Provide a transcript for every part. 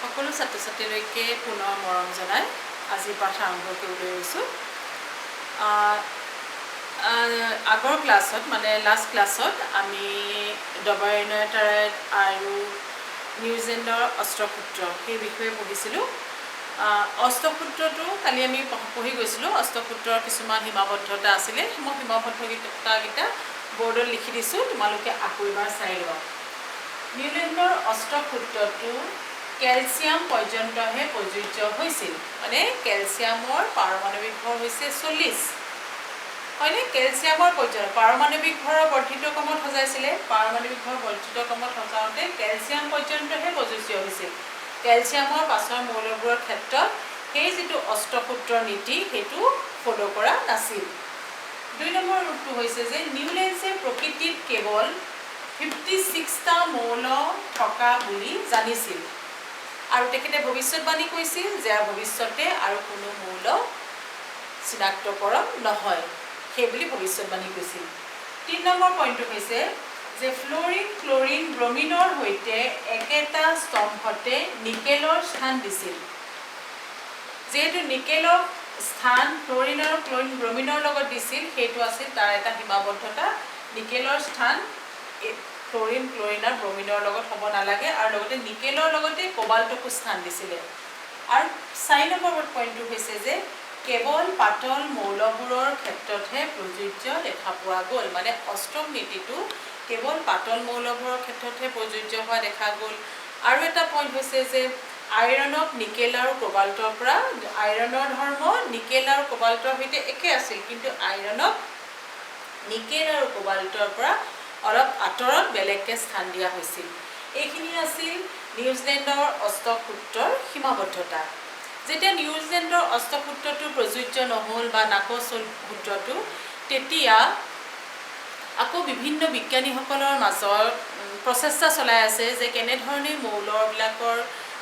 সকলো ছাত্ৰ ছাত্ৰীলৈকে পুনৰ মৰম জনাই আজি পাঠ আৰম্ভ কৰিবলৈ লৈছোঁ। আগৰ ক্লাছত মানে লাষ্ট ক্লাছত আমি ডবায়নয়টাৰাইড আৰু নিউজেণ্ডৰ অষ্টসূত্ৰ সেই বিষয়ে পঢ়িছিলোঁ। অষ্টসূত্ৰটো কালি আমি পঢ়ি গৈছিলোঁ। অষ্টসূত্ৰৰ কিছুমান সীমাবদ্ধতা আছিলে, মই সীমাবদ্ধতাকেইটা বৰ্ডত লিখি দিছোঁ, তোমালোকে আকৌ এবাৰ চাই লোৱা। নিউজেণ্ডৰ অষ্টসূত্ৰটো কেলছিয়াম পৰ্যন্তহে প্ৰযোজ্য হৈছিল, মানে কেলছিয়ামৰ পাৰমাণৱিক ভৰ হৈছে 40, হয়নে? কেলছিয়ামৰ পাৰমাণৱিক ভৰৰ বৰ্ধিত ক্ৰমত সজাইছিলে, পাৰমাণৱিক ভৰ বৰ্ধিত ক্ৰমত সজাওঁতে কেলছিয়াম পৰ্যন্তহে প্ৰযোজ্য হৈছিল। কেলছিয়ামৰ পাছৰ মৌলবোৰৰ ক্ষেত্ৰত সেই যিটো অষ্টসূত্ৰৰ নীতি সেইটো ফ'ল' কৰা নাছিল। 2 নম্বৰ ৰূপটো হৈছে যে নিউলেঞ্চে প্ৰকৃতিত কেৱল 56টা মৌল থকা বুলি জানিছিল আৰু তেখেতে ভৱিষ্যতবাণী কৈছিল যে ভৱিষ্যতে আৰু কোনো মৌল চিনাক্তকৰণ নহয়, সেইবুলি ভৱিষ্যতবাণী কৈছিল। 3 নম্বৰ পইণ্টটো হৈছে যে ফ্ল'ৰিন, ক্ল'ৰিন, ব্ৰমিনৰ সৈতে একেটা স্তম্ভতে নিকেলৰ স্থান দিছিল। যিহেতু নিকেলৰ স্থান ফ্ল'ৰিন আৰু ব্ৰমিনৰ লগত দিছিল, সেইটো আছিল তাৰ এটা সীমাবদ্ধতা। নিকেলৰ স্থান ফ্ল'ৰিন, ক্ল'ৰিন আৰু ব্ৰমিনৰ লগত হ'ব নালাগে, আৰু লগতে নিকেলৰ লগতে কোবাল্টকো স্থান দিছিলে। আৰু 4 নম্বৰ পইণ্টটো হৈছে যে কেৱল পাতল মৌলবোৰৰ ক্ষেত্ৰতহে প্ৰযোজ্য দেখা পোৱা গ'ল, মানে অষ্টম নীতিটো কেৱল পাতল মৌলবোৰৰ ক্ষেত্ৰতহে প্ৰযোজ্য হোৱা দেখা গ'ল। আৰু এটা পইণ্ট হৈছে যে আইৰণক নিকেল আৰু কোবাল্টৰ পৰা, আইৰণৰ ধৰ্ম নিকেল আৰু কোবাল্টৰ সৈতে একে আছিল, কিন্তু আইৰণক নিকেল আৰু কোবাল্টৰ পৰা অলপ আঁতৰত বেলেগকৈ স্থান দিয়া হৈছিল। এইখিনি আছিল নিউজিলেণ্ডৰ অষ্টসূত্ৰৰ সীমাবদ্ধতা। যেতিয়া নিউজিলেণ্ডৰ অষ্টসূত্ৰটো প্ৰযোজ্য নহ'ল বা নাকচ হ'ল সূত্ৰটো, তেতিয়া আকৌ বিভিন্ন বিজ্ঞানীসকলৰ মাজত প্ৰচেষ্টা চলাই আছে যে কেনেধৰণে মৌলবিলাকৰ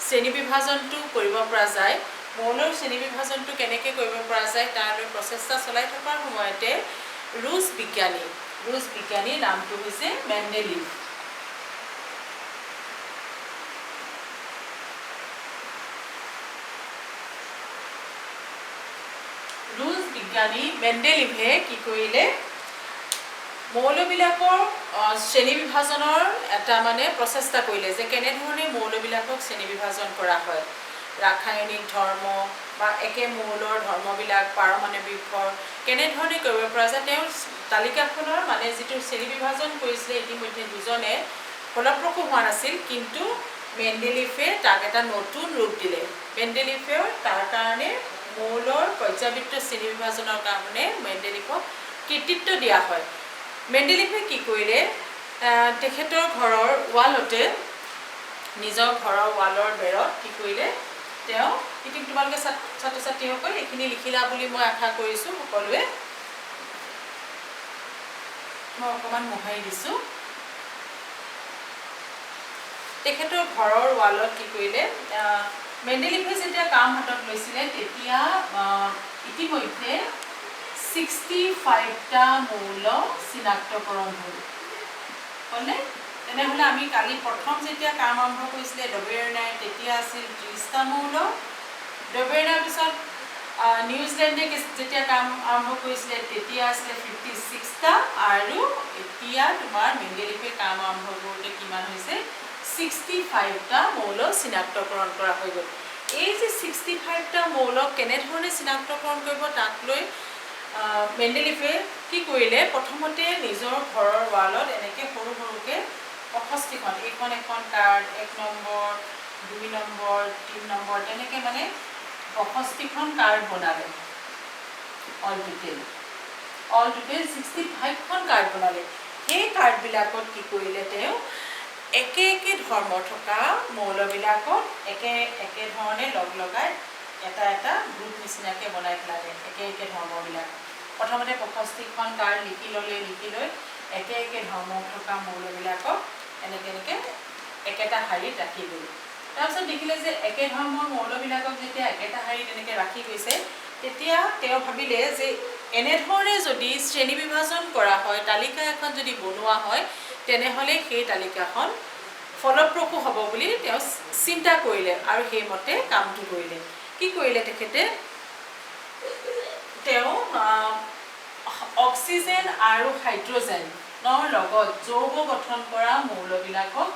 শ্ৰেণীবিভাজনটো কৰিব পৰা যায়, মৌলৰ শ্ৰেণীবিভাজনটো কেনেকৈ কৰিব পৰা যায় তাৰলৈ প্ৰচেষ্টা চলাই থকাৰ সময়তে ৰুছ বিজ্ঞানীৰ নামটো হৈছে মেণ্ডেলিভ। ৰুছ বিজ্ঞানী মেণ্ডেলিভে কি কৰিলে, মৌলবিলাকৰ শ্ৰেণীবিভাজনৰ এটা মানে প্ৰচেষ্টা কৰিলে যে কেনেধৰণে মৌলবিলাকক শ্ৰেণীবিভাজন কৰা হয়, ৰাসায়নিক ধৰ্ম বা একে মৌলৰ ধৰ্মবিলাক, পাৰমাণৱিক ভৰ কেনেধৰণে কৰিব পৰা যায়। তেওঁৰ তালিকাখনৰ মানে যিটো শ্ৰেণীবিভাজন কৰিছিলে ইতিমধ্যে দুজনে ফলপ্ৰসূ হোৱা নাছিল, কিন্তু মেণ্ডেলিভে তাক এটা নতুন ৰূপ দিলে। মেণ্ডেলিভেও তাৰ কাৰণে মৌলৰ পৰ্যাবৃত্ত শ্ৰেণীবিভাজনৰ কাৰণে মেণ্ডেলিভক কৃতিত্ব দিয়া হয়। মেণ্ডেলিভে কি কৰিলে, তেখেতৰ ঘৰৰ ৱালতে, নিজৰ ঘৰৰ ৱালৰ বেৰত কি কৰিলে, তেওঁ তোমালোকে ছাত্ৰ ছাত্ৰীসকল এইখিনি লিখিলা বুলি মই আশা কৰিছোঁ। সকলোৱে মই অকণমান মোহাৰি দিছোঁ। তেখেতৰ ঘৰৰ ৱালত কি কৰিলে, মেণ্ডেলিভে যেতিয়া কাম হাতত লৈছিলে তেতিয়া ইতিমধ্যে 65টা মৌল চিনাক্তকৰণ হ'লনে? তেনেহ'লে আমি কালি প্ৰথম যেতিয়া কাম আৰম্ভ কৰিছিলে ডবেৰনাই, তেতিয়া আছিল 30টা মৌল। ডবেৰনাৰ পিছত নিউজিলেণ্ডে যেতিয়া কাম আৰম্ভ কৰিছিলে তেতিয়া আছিলে 56টা, আৰু এতিয়া তোমাৰ মেণ্ডেলিভে কাম আৰম্ভ কৰোঁতে কিমান হৈছে, 65টা মৌল চিনাক্তকৰণ কৰা হৈ গ'ল। এই যে 65টা মৌলক কেনেধৰণে চিনাক্তকৰণ কৰিব তাক লৈ মেণ্ডেলিভে কি কৰিলে, প্ৰথমতে নিজৰ ঘৰৰ ৱালত এনেকৈ সৰু সৰুকৈ 65খন, এইখন এখন কাৰ্ড, 1 নম্বৰ, 2 নম্বৰ, 3 নম্বৰ, তেনেকৈ মানে 65খন কাৰ্ড বনালে। অল টোটেল 65খন কাৰ্ড বনালে। সেই কাৰ্ডবিলাকত কি কৰিলে, তেওঁ একে ধৰ্ম থকা মৌলবিলাকত একে ধৰণে লগাই এটা গ্ৰুপ নিচিনাকৈ বনাই পেলালে। একে ধৰ্মবিলাক প্ৰথমতে 65খন কাৰ্ড লিখি লৈ একে ধৰ্ম থকা মৌলবিলাকক এনেকৈ একেটা শাৰীত ৰাখি গ'ল। তাৰপিছত দেখিলে যে একে ধৰ্মৰ মৌলবিলাকক যেতিয়া একেটা শাৰীত এনেকৈ ৰাখি গৈছে, তেতিয়া তেওঁ ভাবিলে যে এনেধৰণে যদি শ্ৰেণীবিভাজন কৰা হয়, তালিকা এখন যদি বনোৱা হয়, তেনেহ'লে সেই তালিকাখন ফলপ্ৰসূ হ'ব বুলি তেওঁ চিন্তা কৰিলে আৰু সেইমতে কামটো কৰিলে। কি কৰিলে তেখেতে? তেওঁ অক্সিজেন আৰু হাইড্ৰজেনৰ লগত যৌগ গঠন কৰা মৌলবিলাকক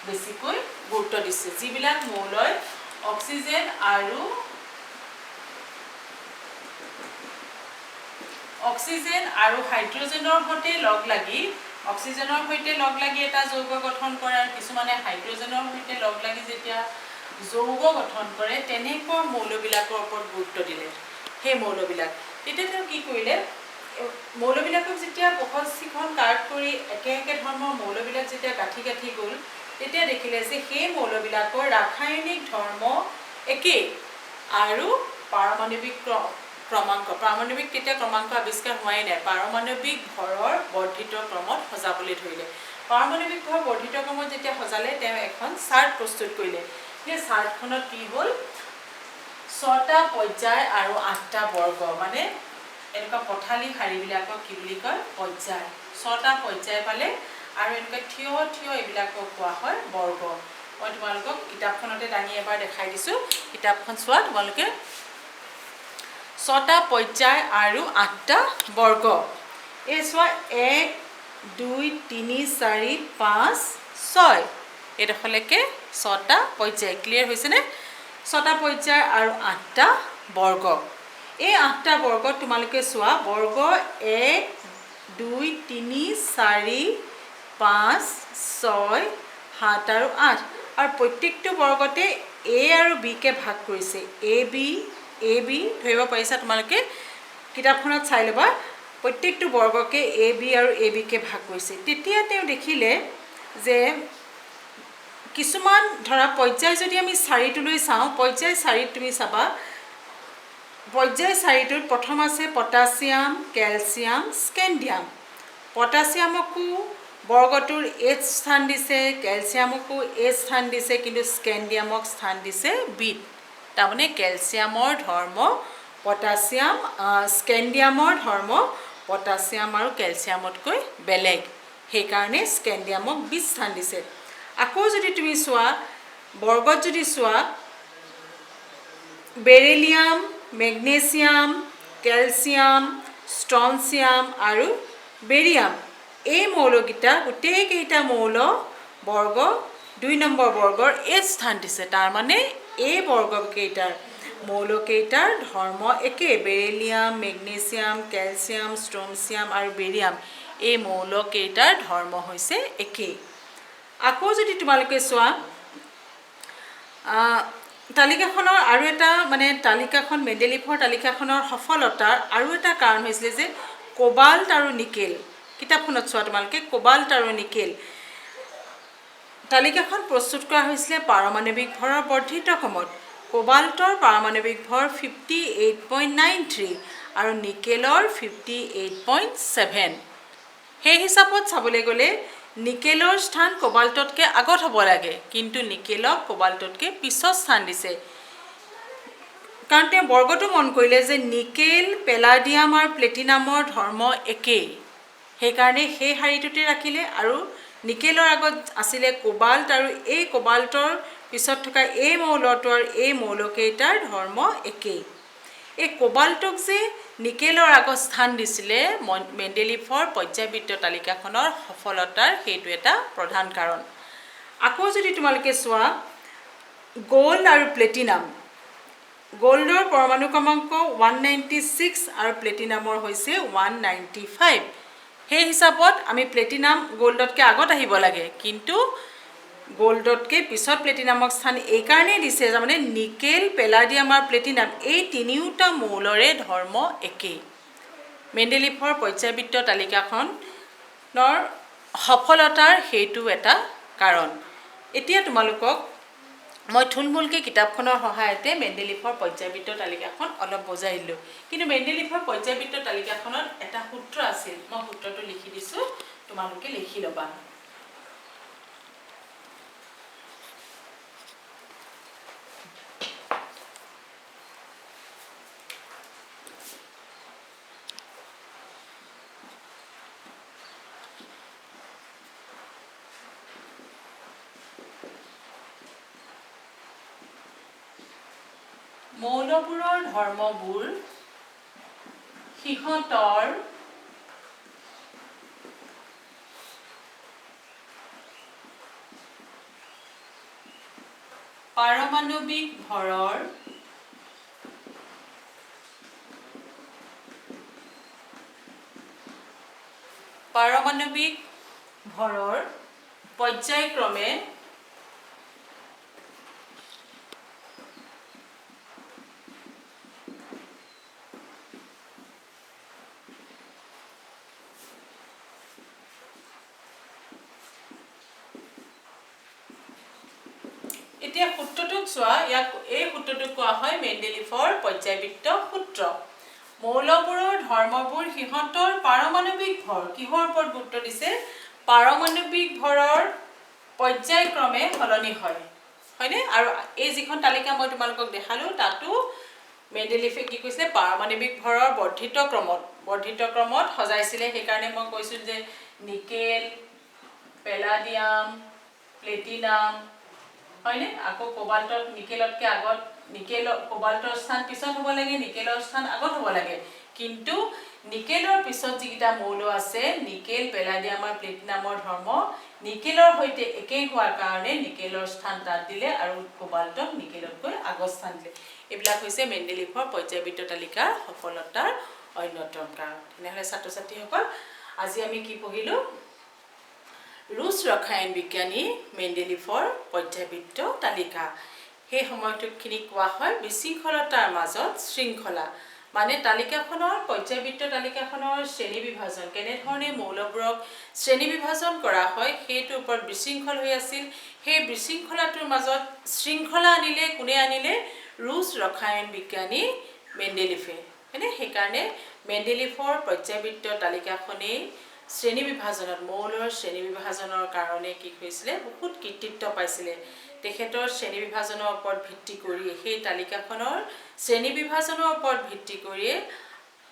বেছিকৈ গুৰুত্ব দিছে। যিবিলাক মৌলই অক্সিজেন আৰু হাইড্ৰজেনৰ সৈতে লগ লাগি এটা যৌগ গঠন কৰে আৰু কিছুমানে হাইড্ৰজেনৰ সৈতে লগ লাগি যেতিয়া যৌগ গঠন কৰে তেনেকুৱা মৌলবিলাকৰ ওপৰত গুৰুত্ব দিলে। সেই মৌলবিলাক তেতিয়া তেওঁ কি কৰিলে? মৌলবিলাকক যেতিয়া পহচিখন কাট কৰি একে ধৰ্মৰ মৌলবিলাক যেতিয়া গাঁঠি গ'ল তেতিয়া দেখিলে যে সেই মৌলবিলাকৰ ৰাসায়নিক ধৰ্ম একেই আৰু পাৰমাণৱিক তেতিয়া ক্ৰমাংক আৱিষ্কাৰ হোৱাই নাই। পাৰমাণৱিক ভৰৰ বৰ্ধিত ক্ৰমত সজাবলৈ ধৰিলে। পাৰমাণৱিক ভৰ বৰ্ধিত ক্ৰমত যেতিয়া সজালে তেওঁ এখন চাৰ্ট প্ৰস্তুত কৰিলে। সেই চাৰ্টখনত কি হ'ল? 6টা পৰ্যায় আৰু 8টা বৰ্গ, মানে এনেকুৱা পথালি শাৰীবিলাকক কি বুলি কয়? পৰ্যায়। 6টা পৰ্যায় পালে আৰু এনেকুৱা থিয় এইবিলাকক কোৱা হয় বৰ্গ। মই তোমালোকক কিতাপখনতে দাঙি এবাৰ দেখাই দিছোঁ। কিতাপখন চোৱা তোমালোকে। 6টা পৰ্যায় আৰু 8টা বৰ্গ। এই চোৱা 1 2 3 4 5 6 এইডোখৰলৈকে 6টা পৰ্যায়। ক্লিয়াৰ হৈছেনে? 6টা পৰ্যায় আৰু 8টা বৰ্গ। এই 8টা বৰ্গত তোমালোকে চোৱা বৰ্গ 1 2 3 4 5 6 7 আৰু 8 আৰু প্ৰত্যেকটো বৰ্গতে A আৰু B কে ভাগ কৰিছে। A B ধৰিব পাৰিছা তোমালোকে? কিতাপখনত চাই ল'বা। প্ৰত্যেকটো বৰ্গকে A B আৰু A B কে ভাগ কৰিছে। তেতিয়া তেওঁ দেখিলে যে কিছুমান ধৰা পৰ্যায় যদি আমি 4টোলৈ চাওঁ, পৰ্যায় 4ত তুমি চাবা পৰ্যায় 4টোত প্ৰথম আছে পটাছিয়াম, কেলছিয়াম, স্কেণ্ডিয়াম। পটাছিয়ামকো বৰ্গটোৰ H স্থান দিছে, কেলছিয়ামকো A স্থান দিছে, কিন্তু স্কেণ্ডিয়ামক স্থান দিছে B। তাৰমানে কেলছিয়ামৰ ধৰ্ম পটাছিয়াম, স্কেণ্ডিয়ামৰ ধৰ্ম পটাছিয়াম আৰু কেলছিয়ামতকৈ বেলেগ। সেইকাৰণে স্কেণ্ডিয়ামক B স্থান দিছে। আকৌ যদি তুমি চোৱা বৰ্গত যদি চোৱা বেৰিলিয়াম, মেগনেছিয়াম, কেলছিয়াম, ষ্ট্ৰনছিয়াম আৰু বেৰিয়াম, এই মৌলকেইটা গোটেইকেইটা মৌল বৰ্গ 2 নম্বৰ বৰ্গৰ A স্থান দিছে। তাৰমানে এই বৰ্গকেইটাৰ মৌলকেইটাৰ ধৰ্ম একে। বেৰিলিয়াম, মেগনেছিয়াম, কেলছিয়াম, ষ্ট্ৰনছিয়াম আৰু বেৰিয়াম এই মৌলকেইটাৰ ধৰ্ম হৈছে একেই। আকৌ যদি তোমালোকে চোৱা তালিকাখনৰ আৰু এটা তালিকাখন মেণ্ডেলিফৰ তালিকাখনৰ সফলতাৰ আৰু এটা কাৰণ হৈছিলে যে কোবাল্ট আৰু নিকেল। কিতাপখনত চোৱা তোমালোকে কোবাল্ট আৰু নিকেল। তালিকাখন প্ৰস্তুত কৰা হৈছিলে পাৰমাণৱিক ভৰৰ বৰ্ধিত ক্ৰমত। কোবাল্টৰ পাৰমাণৱিক ভৰ 58.93 আৰু নিকেলৰ 58.7। সেই হিচাপত চাবলৈ গ'লে নিকেলৰ স্থান কোবাল্টতকৈ আগত হ'ব লাগে, কিন্তু নিকেলক কোবাল্টতকৈ পিছত স্থান দিছে। কাৰণ তেওঁ বৰ্গটো মন কৰিলে যে নিকেল, পেলাডিয়াম আৰু প্লেটিনামৰ ধৰ্ম একেই। সেইকাৰণে সেই শাৰীটোতে ৰাখিলে আৰু নিকেলৰ আগত আছিলে কোবাল্ট আৰু এই কোবাল্টৰ পিছত থকা এই মৌলটো আৰু এই মৌলকেইটাৰ ধৰ্ম একেই। এই কোবাল্টক যে নিকেলৰ আগত স্থান দিছিলে মেণ্ডেলিফৰ পৰ্যায়বৃত্ত তালিকাখনৰ সফলতাৰ সেইটো এটা প্ৰধান কাৰণ। আকৌ যদি তোমালোকে চোৱা গোল্ড আৰু প্লেটিনাম, গোল্ডৰ পৰমাণু ক্ৰমাংক 196 আৰু প্লেটিনামৰ হৈছে 195। সেই হিচাপত আমি প্লেটিনাম গোল্ডতকৈ আগত আহিব লাগে, কিন্তু গোল্ডতকৈ পিছত প্লেটিনামক স্থান এইকাৰণেই দিছে তাৰমানে নিকেল, পেলাডিয়াম আৰু প্লেটিনাম এই তিনিওটা মৌলৰে ধৰ্ম একেই। মেণ্ডেলিফৰ পৰ্যায়বৃত্ত তালিকাখনৰ সফলতাৰ সেইটো এটা কাৰণ। এতিয়া তোমালোকক মই থুলমূলকৈ কিতাপখনৰ সহায়তে মেণ্ডেলিফৰ পৰ্যায়বৃত্ত তালিকাখন অলপ বুজাই দিলোঁ। কিন্তু মেণ্ডেলিফৰ পৰ্যায়বৃত্ত তালিকাখনত এটা সূত্ৰ আছিল, মই সূত্ৰটো লিখি দিছোঁ, তোমালোকে লিখি ল'বা। মৌলবোৰৰ ধৰ্মবোৰ সিহঁতৰ পাৰমাণৱিক ভৰৰ পৰ্যায়ক্ৰমে এতিয়া সূত্ৰটোক চোৱা ইয়াক এই সূত্ৰটোক কোৱা হয় মেণ্ডেলিফৰ পৰ্যায়বৃত্ত সূত্ৰ মৌলবোৰৰ ধৰ্মবোৰ সিহঁতৰ পাৰমাণৱিক ভৰ কিহৰ ওপৰত গুৰুত্ব দিছে পাৰমাণৱিক ভৰৰ পৰ্যায়ক্ৰমে সলনি হয় হয়নে আৰু এই যিখন তালিকা মই তোমালোকক দেখালো তাতো মেণ্ডেলিফে কি কৈছে পাৰমাণৱিক ভৰৰ বৰ্ধিত ক্ৰমত সজাইছিলে সেইকাৰণে মই কৈছো যে নিকেল পেলাডিয়াম প্লেটিনাম হয়নে আকৌ কোবাল্টত নিকেলতকৈ আগত কোবাল্টৰ স্থান পিছত হ'ব লাগে নিকেলৰ স্থান আগত হ'ব লাগে কিন্তু নিকেলৰ পিছত যিকেইটা মৌল আছে নিকেল পেলাডিয়াম আৰু প্লেটিনামৰ ধৰ্ম নিকেলৰ সৈতে একেই হোৱাৰ কাৰণে নিকেলৰ স্থান তাত দিলে আৰু কোবাল্টক নিকেলতকৈ আগত স্থান দিলে এইবিলাক হৈছে মেণ্ডেলিফৰ পৰ্যায়বৃত্ত তালিকাৰ সফলতাৰ অন্যতম কাৰণ তেনেহ'লে ছাত্ৰ ছাত্ৰীসকল আজি আমি কি পঢ়িলো ৰুছ ৰসায়ন বিজ্ঞানী মেণ্ডেলিফৰ পৰ্যায়বৃত্ত তালিকা সেই সময়টোখিনি কোৱা হয় বিশৃংখলতাৰ মাজত শৃংখলা মানে তালিকাখনৰ পৰ্যায়বৃত্ত তালিকাখনৰ শ্ৰেণী বিভাজন কেনেধৰণে মৌলবোৰক শ্ৰেণী বিভাজন কৰা হয় সেইটোৰ ওপৰত বিশৃংখল হৈ আছিল সেই বিশৃংখলাটোৰ মাজত শৃংখলা আনিলে কোনে আনিলে ৰুছ ৰসায়ন বিজ্ঞানী মেণ্ডেলিফে হয়নে সেইকাৰণে মেণ্ডেলিফৰ পৰ্যায়বৃত্ত তালিকাখনেই শ্ৰেণী বিভাজনত মৌলৰ শ্ৰেণী বিভাজনৰ কাৰণে কি হৈছিলে বহুত কৃতিত্ব পাইছিলে তেখেতৰ শ্ৰেণী বিভাজনৰ ওপৰত ভিত্তি কৰি সেই তালিকাখনৰ শ্ৰেণী বিভাজনৰ ওপৰত ভিত্তি কৰি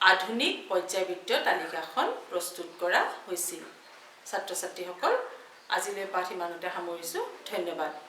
আধুনিক পৰ্যায়বৃত্ত তালিকাখন প্ৰস্তুত কৰা হৈছিল ছাত্ৰ ছাত্ৰীসকল আজিলৈ পাঠ ইমানতে সামৰিছোঁ ধন্যবাদ